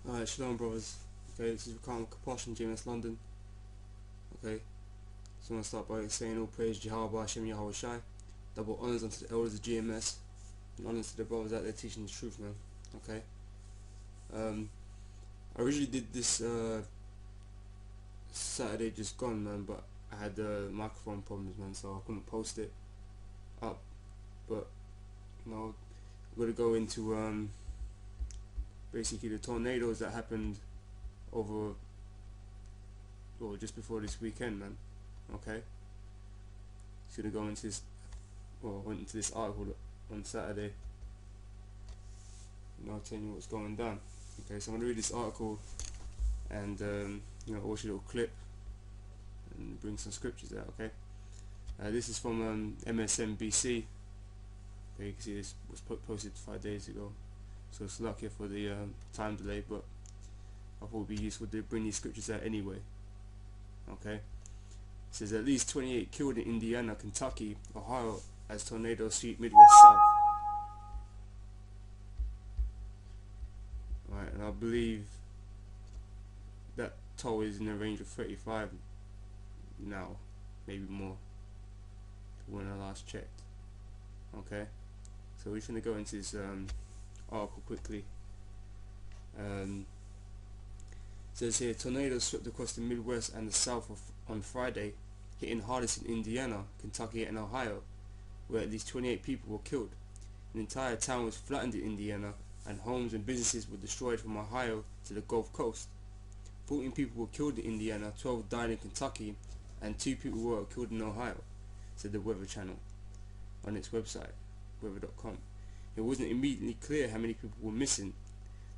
Alright, Shalom brothers. Okay, this is Rikam Kaposh from GMS London. Okay, so I'm going to start by saying all praise Jehovah Hashem Yahweh Shai. Double honors unto the elders of GMS and honors to the brothers out there teaching the truth, man. Okay. I originally did this Saturday just gone, man, but I had microphone problems, man, so I couldn't post it up. But you know, we're gonna go into basically the tornadoes that happened over, well, just before this weekend, man. Okay, just gonna go into this, well, went into this article on Saturday, you know, telling you what's going down. Okay, so I'm gonna read this article and you know, watch a little clip and bring some scriptures out. Okay, this is from MSNBC. Okay, you can see this was posted 5 days ago, so it's lucky for the time delay, but I thought it would be useful to bring these scriptures out anyway. Okay, it says at least 28 killed in Indiana, Kentucky, Ohio as tornadoes sweep Midwest South. Alright, and I believe that toll is in the range of 35 now, maybe more, when I last checked. Okay, so we're just going to go into this article quickly. It says here, tornadoes swept across the Midwest and the South on Friday, hitting hardest in Indiana, Kentucky and Ohio, where at least 28 people were killed. An entire town was flattened in Indiana, and homes and businesses were destroyed from Ohio to the Gulf Coast. 14 people were killed in Indiana, 12 died in Kentucky, and 2 people were killed in Ohio, said the Weather Channel on its website, weather.com. It wasn't immediately clear how many people were missing.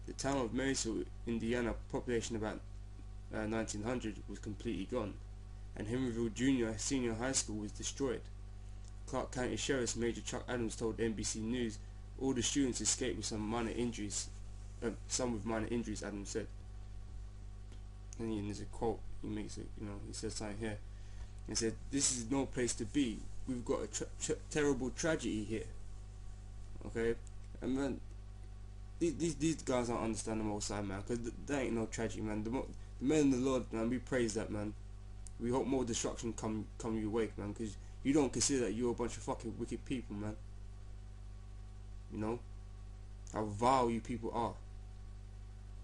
The town of Marysville, Indiana, population about 1900, was completely gone, and Henryville Junior Senior High School was destroyed. Clark County Sheriff Major Chuck Adams told NBC News all the students escaped with some with minor injuries, Adams said. And there's a quote, he makes it, you know, he says something here. He said, "This is no place to be. We've got a terrible tragedy here." Okay, and man, these guys don't understand the Most High, man, because there ain't no tragedy, man. The men of the Lord, man, we praise that, man. We hope more destruction come your way, man, because you don't consider that you're a bunch of fucking wicked people, man. You know how vile you people are.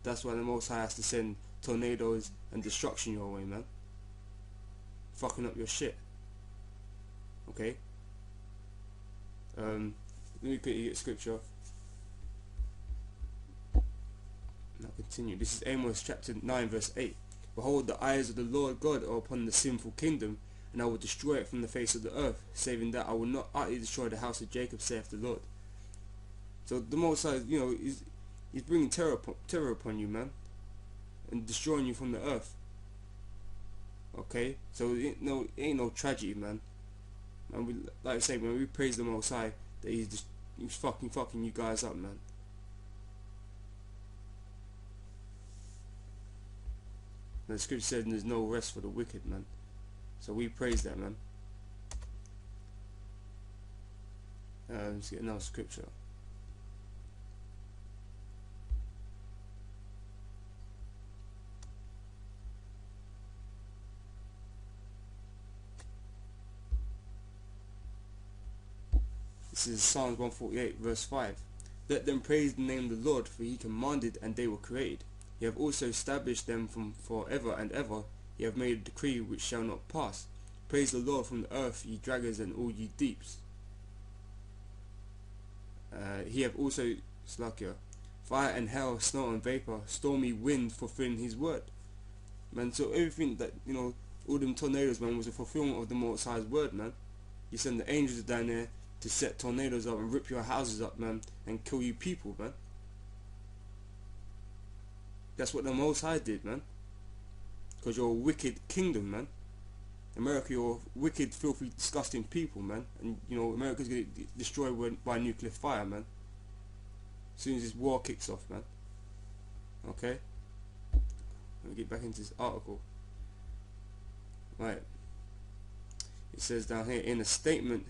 That's why the Most High has to send tornadoes and destruction your way, man. Fucking up your shit. Okay. Let me quickly get scripture. Now continue. This is Amos chapter 9 verse 8. Behold, the eyes of the Lord God are upon the sinful kingdom, and I will destroy it from the face of the earth, saving that I will not utterly destroy the house of Jacob, saith the Lord. So the Most High, you know, he's bringing terror upon you, man, and destroying you from the earth. Okay, so it ain't no tragedy, man. And we, like I say, man, we praise the Most High that he's fucking you guys up, man. The scripture says there's no rest for the wicked, man. So we praise that, man. Let's get another scripture. This is Psalms 148 verse 5. Let them praise the name of the Lord, for he commanded and they were created. He have also established them from forever and ever. He have made a decree which shall not pass. Praise the Lord from the earth, ye dragons and all ye deeps. He have also, fire and hell, snow and vapor, stormy wind, fulfilling his word. Man, so everything that, you know, all them tornadoes, man, was a fulfillment of the Most High's word, man. He sent the angels down there to set tornadoes up and rip your houses up, man, and kill you people, man. That's what the Most High did, man. Because you're a wicked kingdom, man. America, you're wicked, filthy, disgusting people, man. And, you know, America's going to get destroyed by nuclear fire, man. As soon as this war kicks off, man. Okay? Let me get back into this article. Right. It says down here, in a statement,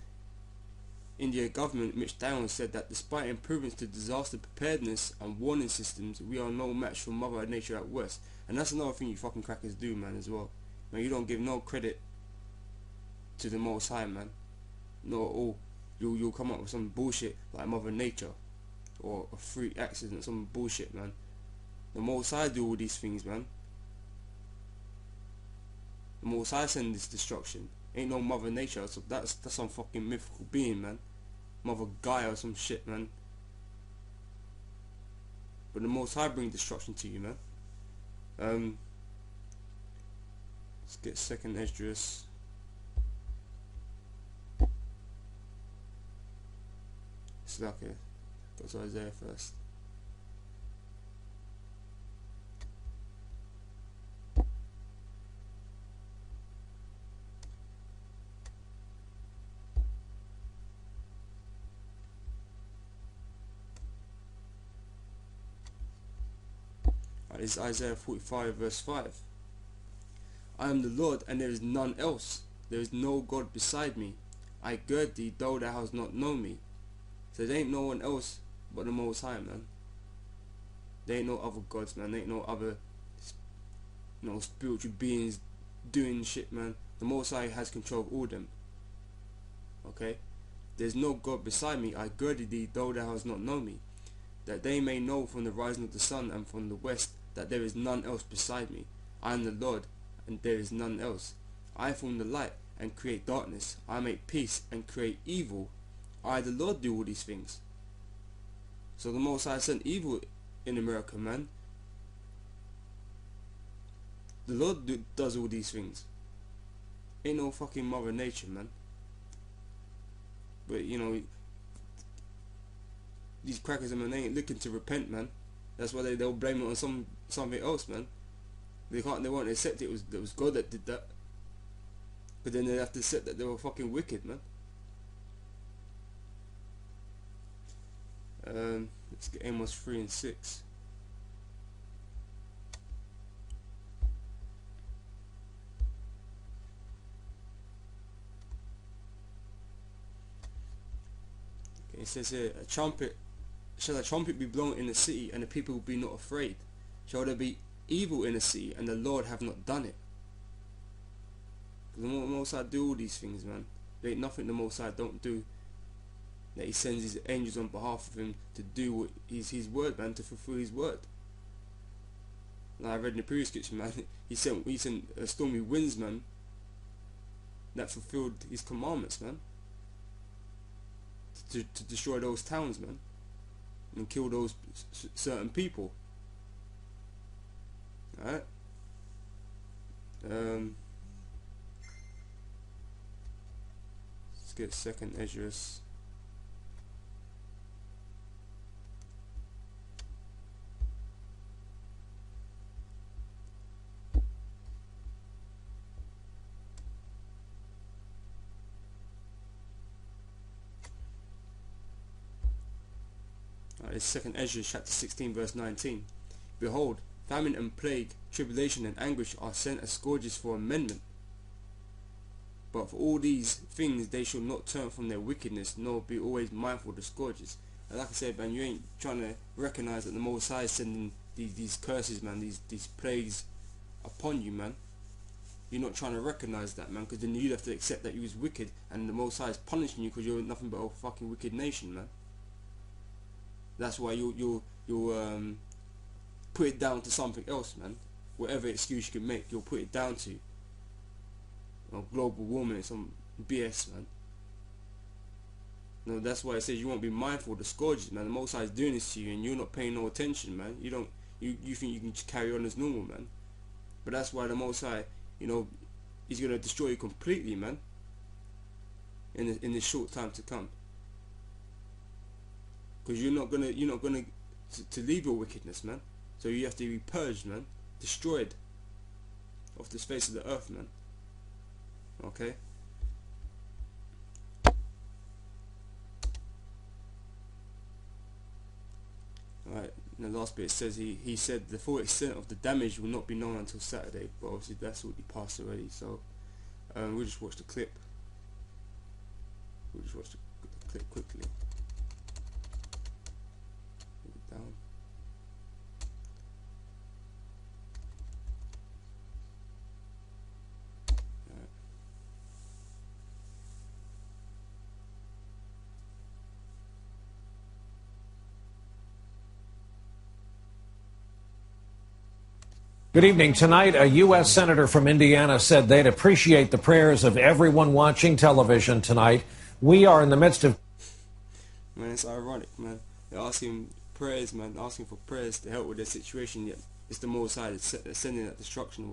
India government Mitch Dowell said that despite improvements to disaster preparedness and warning systems, we are no match for Mother Nature at worst. And that's another thing you fucking crackers do, man, as well. Man, you don't give no credit to the Most High, man. No at all. You'll come up with some bullshit like Mother Nature or a freak accident, some bullshit, man. The Most High do all these things, man. The Most High send this destruction. Ain't no Mother Nature, so that's some fucking mythical being, man. Mother Gaia or some shit, man. But the Most High bring destruction to you, man. Let's get second Esdras. It's okay. Go to Isaiah first. Is Isaiah 45 verse 5. I am the Lord and there is none else. There is no God beside me. I gird thee though thou hast not known me. So there ain't no one else but the Most High, man. There ain't no other gods, man. There ain't no other spiritual beings doing shit, man. The Most High has control of all them. Okay? There's no God beside me. I girded thee though thou hast not known me. That they may know from the rising of the sun and from the west that there is none else beside me. I am the Lord, and there is none else. I form the light and create darkness. I make peace and create evil. I, the Lord, do all these things. So the Most High sent evil in America, man. The Lord does all these things. Ain't no fucking Mother Nature, man. But, you know, these crackers, man, they ain't looking to repent, man. That's why they'll blame it on something else, man. They won't accept it was God that did that. But then they have to accept that they were fucking wicked, man. Let's get Amos 3 and 6. Okay, it says here, shall a trumpet be blown in the city, and the people be not afraid? Shall there be evil in the city, and the Lord have not done it? The Most High do all these things, man. There ain't nothing the Most High don't do. That he sends his angels on behalf of him to do what his word, man, to fulfill his word. Like I read in the previous scripture, man, he sent stormy winds, man, that fulfilled his commandments, man, to destroy those towns, man, and kill those certain people. Alright? Let's get second Esdras. It's second Esdras chapter 16 verse 19. Behold, famine and plague, tribulation and anguish are sent as scourges for amendment. But for all these things they shall not turn from their wickedness, nor be always mindful of the scourges. And like I said, man, you ain't trying to recognize that the Most High is sending these curses, man, these plagues upon you, man. You're not trying to recognize that, man, because then you'd have to accept that you was wicked, and the Most High is punishing you because you're nothing but a fucking wicked nation, man. That's why you'll put it down to something else, man. Whatever excuse you can make, you'll put it down to global warming and some BS, man. No, that's why it says you won't be mindful of the scourges, man. The Most High is doing this to you, and you're not paying no attention, man. You think you can just carry on as normal, man. But that's why the Most High, he's gonna destroy you completely, man. In this short time to come. Because you're not gonna to leave your wickedness, man. So you have to be purged, man, destroyed off the face of the earth, man. Okay. Alright, in the last bit it says he said the full extent of the damage will not be known until Saturday, but obviously that's already passed already. So we'll just watch the clip. We'll just watch the click quickly. Move it down. Alright. Good evening. Tonight, a U.S. Senator from Indiana said they'd appreciate the prayers of everyone watching television tonight. We are in the midst of... Man, it's ironic, man. They're asking prayers, man, asking for prayers to help with their situation, yet it's the Most High that's sending that destruction.